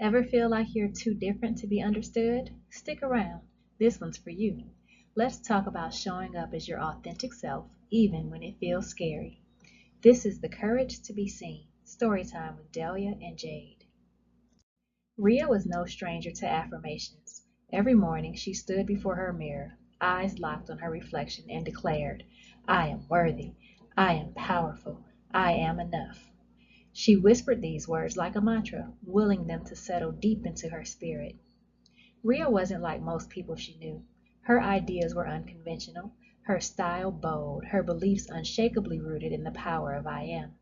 Ever feel like you're too different to be understood? Stick around. This one's for you. Let's talk about showing up as your authentic self, even when it feels scary. This is The Courage to Be Seen, Storytime with Delia and Jade. Rhea was no stranger to affirmations. Every morning she stood before her mirror, eyes locked on her reflection, and declared, I am worthy, I am powerful, I am enough. She whispered these words like a mantra, willing them to settle deep into her spirit. Rhea wasn't like most people she knew. Her ideas were unconventional, her style bold, her beliefs unshakably rooted in the power of I am.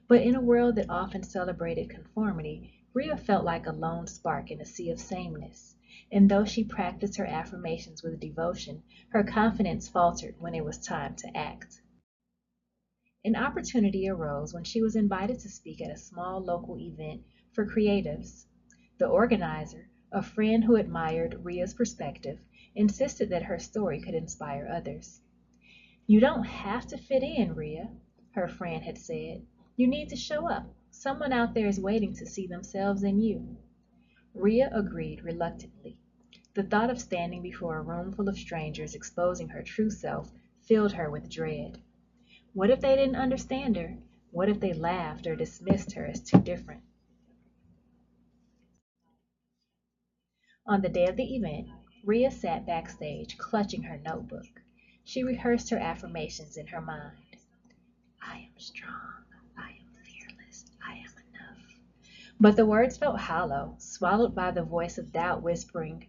But in a world that often celebrated conformity, Rhea felt like a lone spark in a sea of sameness. And though she practiced her affirmations with devotion, her confidence faltered when it was time to act. An opportunity arose when she was invited to speak at a small local event for creatives. The organizer, a friend who admired Rhea's perspective, insisted that her story could inspire others. You don't have to fit in, Rhea, her friend had said. You need to show up. Someone out there is waiting to see themselves in you. Rhea agreed reluctantly. The thought of standing before a room full of strangers exposing her true self filled her with dread. What if they didn't understand her? What if they laughed or dismissed her as too different? On the day of the event, Rhea sat backstage, clutching her notebook. She rehearsed her affirmations in her mind. I am strong. I am fearless. I am enough. But the words felt hollow, swallowed by the voice of doubt whispering,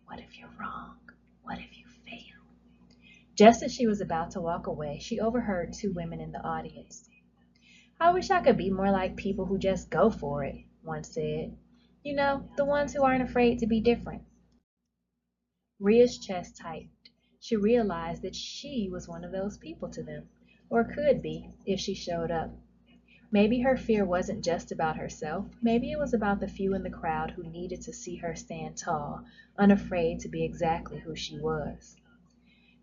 what if you're wrong? What if you fail? Just as she was about to walk away, she overheard two women in the audience. I wish I could be more like people who just go for it, one said. You know, the ones who aren't afraid to be different. Rhea's chest tightened. She realized that she was one of those people to them, or could be if she showed up. Maybe her fear wasn't just about herself. Maybe it was about the few in the crowd who needed to see her stand tall, unafraid to be exactly who she was.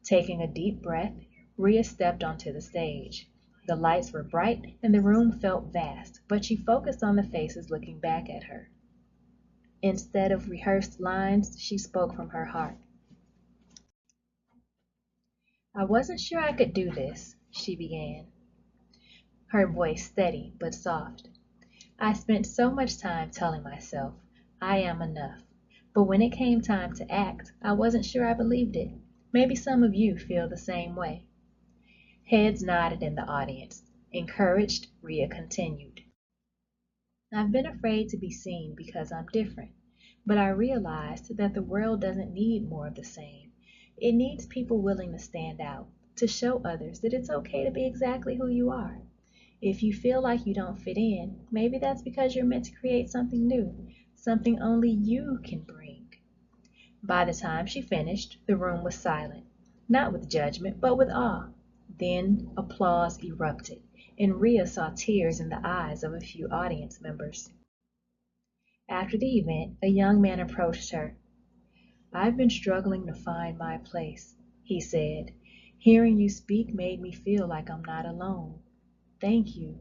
Taking a deep breath, Rhea stepped onto the stage. The lights were bright and the room felt vast, but she focused on the faces looking back at her. Instead of rehearsed lines, she spoke from her heart. I wasn't sure I could do this, she began, her voice steady but soft. I spent so much time telling myself, I am enough. But when it came time to act, I wasn't sure I believed it. Maybe some of you feel the same way. Heads nodded in the audience. Encouraged, Rhea continued. I've been afraid to be seen because I'm different, but I realized that the world doesn't need more of the same. It needs people willing to stand out, to show others that it's okay to be exactly who you are. If you feel like you don't fit in, maybe that's because you're meant to create something new, something only you can bring. By the time she finished, the room was silent, not with judgment, but with awe. Then applause erupted, and Rhea saw tears in the eyes of a few audience members. After the event, a young man approached her. I've been struggling to find my place, he said. Hearing you speak made me feel like I'm not alone. Thank you.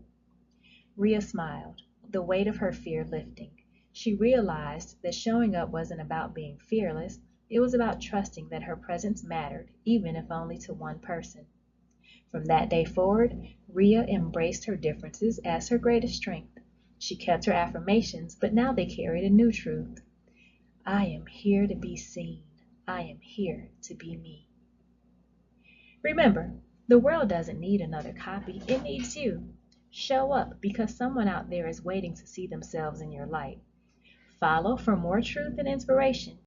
Rhea smiled, the weight of her fear lifting. She realized that showing up wasn't about being fearless, it was about trusting that her presence mattered, even if only to one person. From that day forward, Rhea embraced her differences as her greatest strength. She kept her affirmations, but now they carried a new truth. I am here to be seen. I am here to be me. Remember, the world doesn't need another copy, it needs you. Show up because someone out there is waiting to see themselves in your light. Follow for more truth and inspiration.